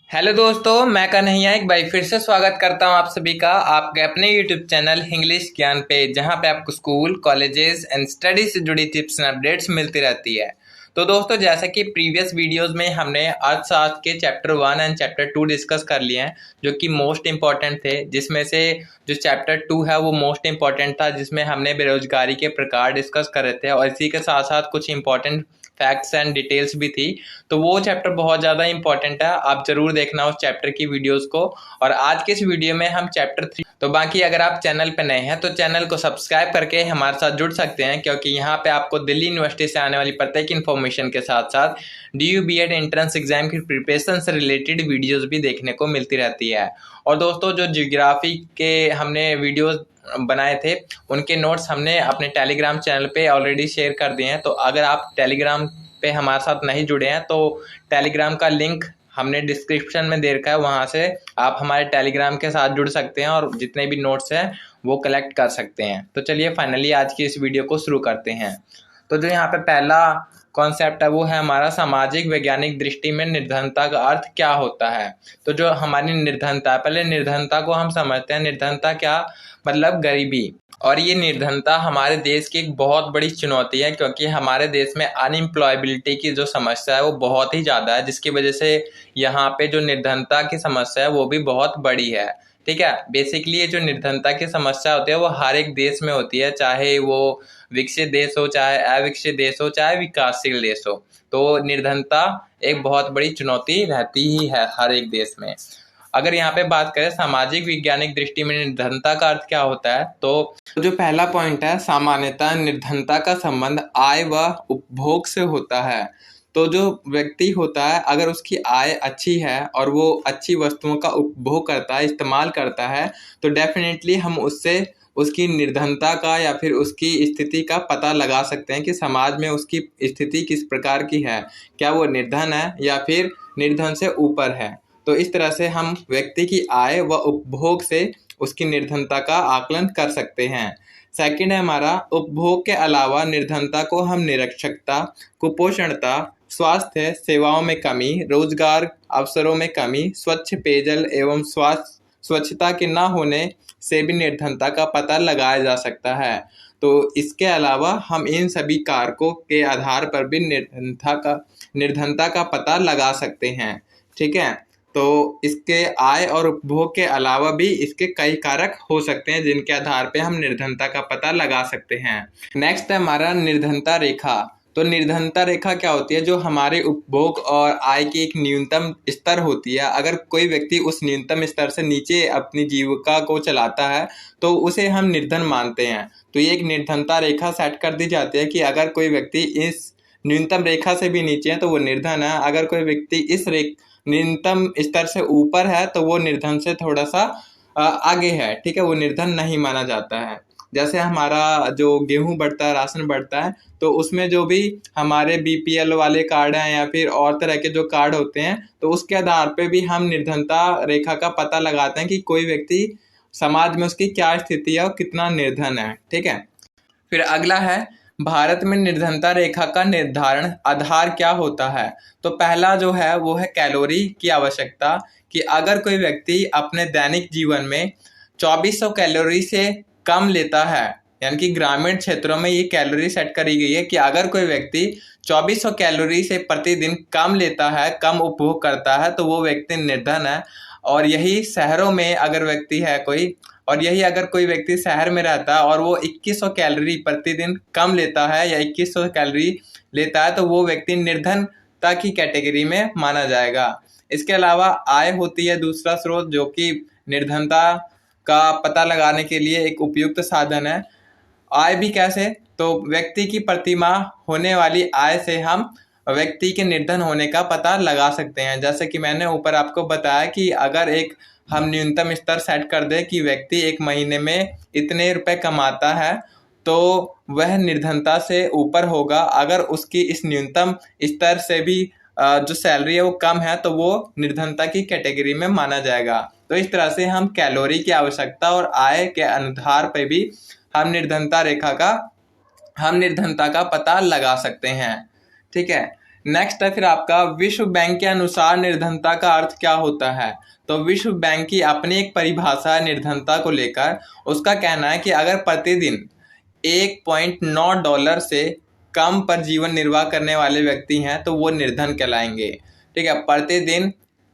Hello दोस्तों, मैं कन्हैया एक बार फिर से स्वागत करता हूं आप सभी का आपके अपने यूट्यूब चैनल इंग्लिश ज्ञान पे, जहां पे आपको स्कूल, कॉलेजेस एंड स्टडी से जुड़ी टिप्स एंड अपडेट्स मिलती रहती है। तो दोस्तों, जैसा कि प्रीवियस वीडियोस में हमने अर्थशास्त्र के चैप्टर 1 एंड चैप्टर 2 डिस्कस कर लिए हैं, जो कि मोस्ट इंपॉर्टेंट थे। जिसमें से जो चैप्टर 2 है वो मोस्ट इंपॉर्टेंट था, जिसमें हमने बेरोजगारी के प्रकार डिस्कस कर रहे थे और इसी के साथ साथ कुछ इंपॉर्टेंट फैक्ट्स एंड डिटेल्स भी थी। तो वो चैप्टर बहुत ज़्यादा इंपॉर्टेंट है, आप जरूर देखना उस चैप्टर की वीडियोस को। और आज के इस वीडियो में हम चैप्टर 3। तो बाकी अगर आप चैनल पे नए हैं तो चैनल को सब्सक्राइब करके हमारे साथ जुड़ सकते हैं, क्योंकि यहाँ पे आपको दिल्ली यूनिवर्सिटी से आने वाली प्रत्येक इन्फॉर्मेशन के साथ साथ DU BEd एंट्रेंस एग्जाम की प्रिपरेशन से रिलेटेड वीडियोज भी देखने को मिलती रहती है। और दोस्तों, जो जियोग्राफी के हमने वीडियोज बनाए थे उनके नोट्स हमने अपने टेलीग्राम चैनल पे ऑलरेडी शेयर कर दिए हैं। तो अगर आप टेलीग्राम पे हमारे साथ नहीं जुड़े हैं तो टेलीग्राम का लिंक हमने डिस्क्रिप्शन में दे रखा है, वहाँ से आप हमारे टेलीग्राम के साथ जुड़ सकते हैं और जितने भी नोट्स हैं वो कलेक्ट कर सकते हैं। तो चलिए फाइनली आज की इस वीडियो को शुरू करते हैं। तो जो यहाँ पे पहला कॉन्सेप्ट है वो है हमारा सामाजिक वैज्ञानिक दृष्टि में निर्धनता का अर्थ क्या होता है। तो जो हमारी निर्धनता, पहले निर्धनता को हम समझते हैं। निर्धनता क्या मतलब गरीबी। और ये निर्धनता हमारे देश की एक बहुत बड़ी चुनौती है, क्योंकि हमारे देश में अनएम्प्लॉयबिलिटी की जो समस्या है वो बहुत ही ज़्यादा है, जिसकी वजह से यहाँ पे जो निर्धनता की समस्या है वो भी बहुत बड़ी है। ठीक है, बेसिकली ये जो निर्धनता की समस्या होती है वो हर एक देश में होती है, चाहे वो विकसित देश हो, चाहे अविकसित देश हो, चाहे विकासशील देश हो। तो निर्धनता एक बहुत बड़ी चुनौती रहती ही है हर एक देश में। अगर यहाँ पे बात करें सामाजिक वैज्ञानिक दृष्टि में निर्धनता का अर्थ क्या होता है, तो जो पहला पॉइंट है, सामान्यतः निर्धनता का संबंध आय व उपभोग से होता है। तो जो व्यक्ति होता है, अगर उसकी आय अच्छी है और वो अच्छी वस्तुओं का उपभोग करता है, इस्तेमाल करता है, तो डेफिनेटली हम उससे उसकी निर्धनता का या फिर उसकी स्थिति का पता लगा सकते हैं कि समाज में उसकी स्थिति किस प्रकार की है, क्या वो निर्धन है या फिर निर्धन से ऊपर है। तो इस तरह से हम व्यक्ति की आय व उपभोग से उसकी निर्धनता का आकलन कर सकते हैं। सेकंड है हमारा, उपभोग के अलावा निर्धनता को हम निरक्षरता, कुपोषणता, स्वास्थ्य सेवाओं में कमी, रोजगार अवसरों में कमी, स्वच्छ पेयजल एवं स्वच्छता के न होने से भी निर्धनता का पता लगाया जा सकता है। तो इसके अलावा हम इन सभी कारकों के आधार पर भी निर्धनता का पता लगा सकते हैं। ठीक है, तो इसके आय और उपभोग के अलावा भी इसके कई कारक हो सकते हैं, जिनके आधार पे हम निर्धनता का पता लगा सकते हैं। नेक्स्ट है हमारा निर्धनता रेखा। तो निर्धनता रेखा क्या होती है? जो हमारे उपभोग और आय की एक न्यूनतम स्तर होती है। अगर कोई व्यक्ति उस न्यूनतम स्तर से नीचे अपनी जीविका को चलाता है तो उसे हम निर्धन मानते हैं। तो ये एक निर्धनता रेखा सेट कर दी जाती है कि अगर कोई व्यक्ति इस न्यूनतम रेखा से भी नीचे है तो वो निर्धन है। अगर कोई व्यक्ति इस न्यूनतम स्तर से ऊपर है तो वो निर्धन से थोड़ा सा आगे है। ठीक है, वो निर्धन नहीं माना जाता है। जैसे हमारा जो गेहूं बढ़ता है, राशन बढ़ता है, तो उसमें जो भी हमारे BPL वाले कार्ड हैं या फिर और तरह के जो कार्ड होते हैं, तो उसके आधार पे भी हम निर्धनता रेखा का पता लगाते हैं कि कोई व्यक्ति समाज में उसकी क्या स्थिति है और कितना निर्धन है। ठीक है, फिर अगला है भारत में निर्धनता रेखा का निर्धारण आधार क्या होता है। तो पहला जो है वो है कैलोरी की आवश्यकता, कि अगर कोई व्यक्ति अपने दैनिक जीवन में 2400 कैलोरी से कम लेता है, यानी कि ग्रामीण क्षेत्रों में ये कैलोरी सेट करी गई है कि अगर कोई व्यक्ति 2400 कैलोरी से प्रतिदिन कम लेता है, कम उपभोग करता है, तो वो व्यक्ति निर्धन है। और यही शहरों में अगर व्यक्ति है कोई, और यही अगर कोई व्यक्ति शहर में रहता है और वो 2100 कैलोरी प्रतिदिन कम लेता है या 2100 कैलोरी लेता है, तो वो व्यक्ति निर्धनता की कैटेगरी में माना जाएगा। इसके अलावा आय होती है दूसरा स्रोत, जो कि निर्धनता का पता लगाने के लिए एक उपयुक्त साधन है। आय भी कैसे? तो व्यक्ति की प्रति माह होने वाली आय से हम व्यक्ति के निर्धन होने का पता लगा सकते हैं। जैसे कि मैंने ऊपर आपको बताया कि अगर एक हम न्यूनतम स्तर सेट कर दे कि व्यक्ति एक महीने में इतने रुपए कमाता है, तो वह निर्धनता से ऊपर होगा। अगर उसकी इस न्यूनतम स्तर से भी जो सैलरी है वो कम है, तो वो निर्धनता की कैटेगरी में माना जाएगा। तो इस तरह से हम कैलोरी की आवश्यकता और आय के आधार पर भी हम निर्धनता का पता लगा सकते हैं। ठीक है, नेक्स्ट है फिर आपका विश्व बैंक के अनुसार निर्धनता का अर्थ क्या होता है। तो विश्व बैंक की अपनी एक परिभाषा है निर्धनता को लेकर। उसका कहना है कि अगर प्रतिदिन $1.9 से कम पर जीवन निर्वाह करने वाले व्यक्ति हैं तो वो निर्धन कहलाएंगे। ठीक है, प्रतिदिन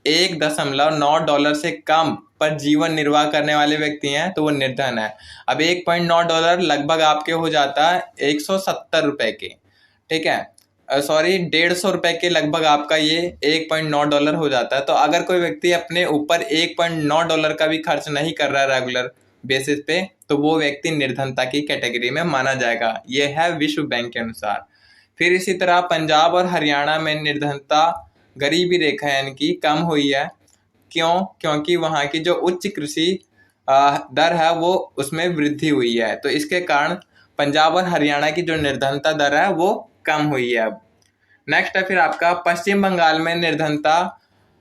$1.9 से कम पर जीवन निर्वाह करने वाले व्यक्ति हैं तो वो निर्धन है। अब $1.9 लगभग आपके हो जाता है 170 रुपए के। ठीक है, सॉरी, 150 रुपए के लगभग आपका ये $1.9 हो जाता है। तो अगर कोई व्यक्ति अपने ऊपर $1.9 का भी खर्च नहीं कर रहा है रेगुलर बेसिस पे, तो वो व्यक्ति निर्धनता की कैटेगरी में माना जाएगा। ये है विश्व बैंक के अनुसार। फिर इसी तरह पंजाब और हरियाणा में निर्धनता गरीबी रेखा यानी कि कम हुई है। क्यों? क्योंकि वहाँ की जो उच्च कृषि दर है वो उसमें वृद्धि हुई है, तो इसके कारण पंजाब और हरियाणा की जो निर्धनता दर है वो कम हुई है। अब नेक्स्ट है फिर आपका पश्चिम बंगाल में निर्धनता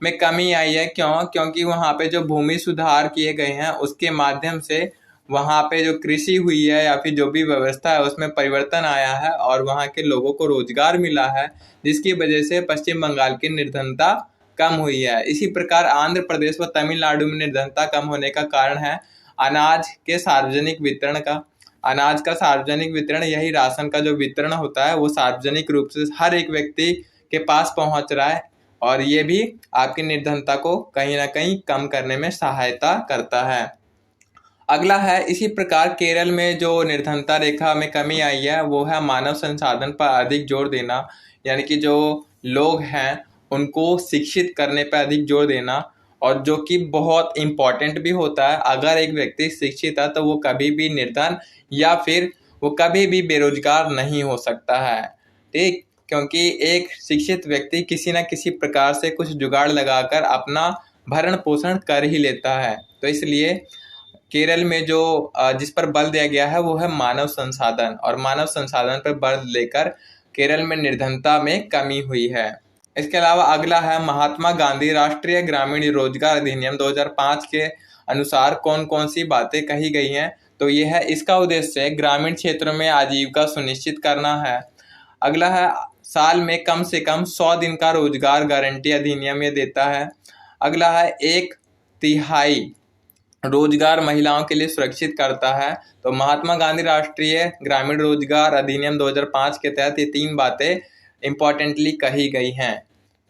में कमी आई है। क्यों? क्योंकि वहाँ पे जो भूमि सुधार किए गए हैं उसके माध्यम से वहाँ पे जो कृषि हुई है या फिर जो भी व्यवस्था है उसमें परिवर्तन आया है और वहाँ के लोगों को रोजगार मिला है, जिसकी वजह से पश्चिम बंगाल की निर्धनता कम हुई है। इसी प्रकार आंध्र प्रदेश व तमिलनाडु में निर्धनता कम होने का कारण है अनाज के सार्वजनिक वितरण का। अनाज का सार्वजनिक वितरण, यही राशन का जो वितरण होता है वो सार्वजनिक रूप से हर एक व्यक्ति के पास पहुंच रहा है और ये भी आपकी निर्धनता को कहीं ना कहीं कम करने में सहायता करता है। अगला है इसी प्रकार केरल में जो निर्धनता रेखा में कमी आई है वो है मानव संसाधन पर अधिक जोर देना, यानी कि जो लोग हैं उनको शिक्षित करने पर अधिक जोर देना, और जो कि बहुत इम्पॉर्टेंट भी होता है। अगर एक व्यक्ति शिक्षित है तो वो कभी भी निर्धन या फिर वो कभी भी बेरोजगार नहीं हो सकता है। ठीक, क्योंकि एक शिक्षित व्यक्ति किसी न किसी प्रकार से कुछ जुगाड़ लगाकर अपना भरण पोषण कर ही लेता है। तो इसलिए केरल में जो जिस पर बल दिया गया है वो है मानव संसाधन, और मानव संसाधन पर बल लेकर केरल में निर्धनता में कमी हुई है। इसके अलावा अगला है महात्मा गांधी राष्ट्रीय ग्रामीण रोजगार अधिनियम 2005 के अनुसार कौन कौन सी बातें कही गई हैं। तो ये है, इसका उद्देश्य ग्रामीण क्षेत्रों में आजीविका सुनिश्चित करना है। अगला है साल में कम से कम 100 दिन का रोजगार गारंटी अधिनियम ये देता है। अगला है 1/3 रोजगार महिलाओं के लिए सुरक्षित करता है। तो महात्मा गांधी राष्ट्रीय ग्रामीण रोजगार अधिनियम 2005 के तहत ये 3 बातें इंपॉर्टेंटली कही गई हैं।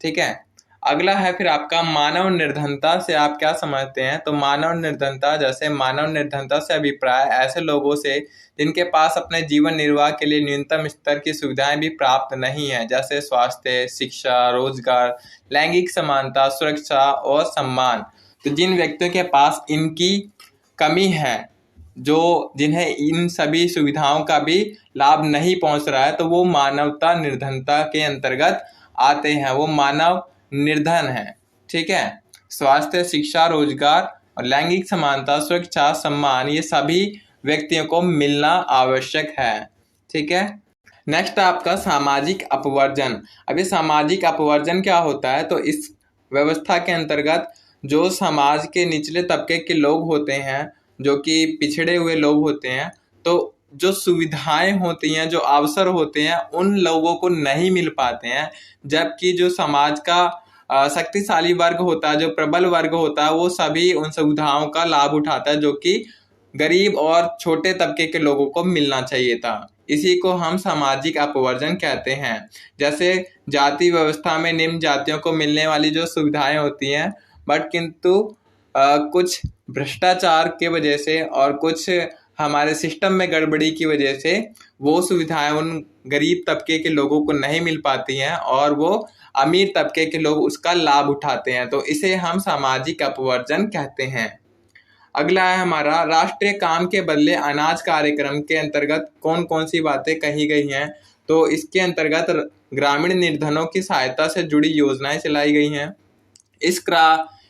ठीक है, अगला है फिर आपका मानव निर्धनता से आप क्या समझते हैं। तो मानव निर्धनता, जैसे मानव निर्धनता से अभिप्राय ऐसे लोगों से जिनके पास अपने जीवन निर्वाह के लिए न्यूनतम स्तर की सुविधाएं भी प्राप्त नहीं है, जैसे स्वास्थ्य, शिक्षा, रोजगार, लैंगिक समानता, सुरक्षा और सम्मान। तो जिन व्यक्तियों के पास इनकी कमी है, जो जिन्हें इन सभी सुविधाओं का भी लाभ नहीं पहुंच रहा है, तो वो मानवता निर्धनता के अंतर्गत आते हैं, वो मानव निर्धन है। ठीक है, स्वास्थ्य, शिक्षा, रोजगार और लैंगिक समानता, सुरक्षा, सम्मान, ये सभी व्यक्तियों को मिलना आवश्यक है। ठीक है, नेक्स्ट आपका सामाजिक अपवर्जन। अब ये सामाजिक अपवर्जन क्या होता है। तो इस व्यवस्था के अंतर्गत जो समाज के निचले तबके के लोग होते हैं, जो कि पिछड़े हुए लोग होते हैं, तो जो सुविधाएं होती हैं, जो अवसर होते हैं, उन लोगों को नहीं मिल पाते हैं, जबकि जो समाज का शक्तिशाली वर्ग होता है, जो प्रबल वर्ग होता है, वो सभी उन सुविधाओं का लाभ उठाता है जो कि गरीब और छोटे तबके के लोगों को मिलना चाहिए था। इसी को हम सामाजिक अपवर्जन कहते हैं। जैसे जाति व्यवस्था में निम्न जातियों को मिलने वाली जो सुविधाएं होती हैं, बट किंतु कुछ भ्रष्टाचार के वजह से और कुछ हमारे सिस्टम में गड़बड़ी की वजह से वो सुविधाएं उन गरीब तबके के लोगों को नहीं मिल पाती हैं और वो अमीर तबके के लोग उसका लाभ उठाते हैं। तो इसे हम सामाजिक अपवर्जन कहते हैं। अगला है हमारा राष्ट्रीय काम के बदले अनाज कार्यक्रम के अंतर्गत कौन कौन सी बातें कही गई हैं। तो इसके अंतर्गत ग्रामीण निर्धनों की सहायता से जुड़ी योजनाएं चलाई गई हैं।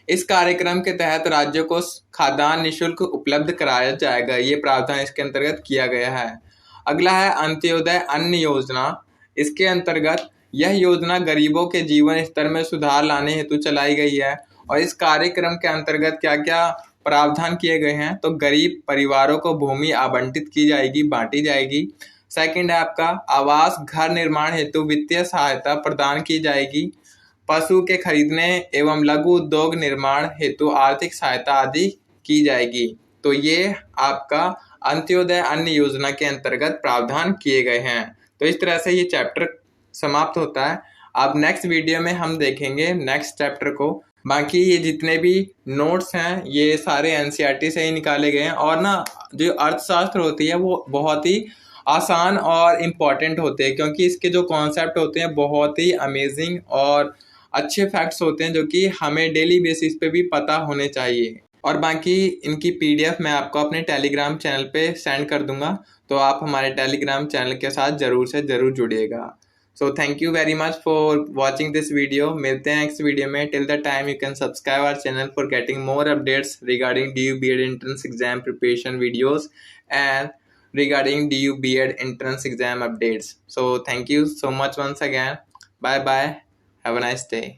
इस कार्यक्रम के तहत राज्यों को खाद्यान्न निःशुल्क उपलब्ध कराया जाएगा, ये प्रावधान इसके अंतर्गत किया गया है। अगला है अंत्योदय अन्न योजना। इसके अंतर्गत यह योजना गरीबों के जीवन स्तर में सुधार लाने हेतु चलाई गई है। और इस कार्यक्रम के अंतर्गत क्या क्या प्रावधान किए गए हैं। तो गरीब परिवारों को भूमि आवंटित की जाएगी, बांटी जाएगी। सेकंड है आपका आवास घर निर्माण हेतु वित्तीय सहायता प्रदान की जाएगी। पशु के खरीदने एवं लघु उद्योग निर्माण हेतु आर्थिक सहायता आदि की जाएगी। तो ये आपका अंत्योदय अन्न योजना के अंतर्गत प्रावधान किए गए हैं। तो इस तरह से ये चैप्टर समाप्त होता है। अब नेक्स्ट वीडियो में हम देखेंगे नेक्स्ट चैप्टर को। बाकी ये जितने भी नोट्स हैं ये सारे एनसीईआरटी से ही निकाले गए हैं, और ना जो अर्थशास्त्र होती है वो बहुत ही आसान और इम्पॉर्टेंट होते हैं, क्योंकि इसके जो कॉन्सेप्ट होते हैं बहुत ही अमेजिंग और अच्छे फैक्ट्स होते हैं जो कि हमें डेली बेसिस पे भी पता होने चाहिए। और बाकी इनकी पीडीएफ मैं आपको अपने टेलीग्राम चैनल पे सेंड कर दूंगा, तो आप हमारे टेलीग्राम चैनल के साथ ज़रूर से ज़रूर जुड़िएगा। So thank you very much for watching this video. मिलते हैं नेक्स्ट वीडियो में। Till the time you can subscribe our channel for getting more updates regarding DU B.Ed entrance exam preparation videos and regarding DU B.Ed entrance exam updates. So thank you so much once again. Bye bye. Have a nice day.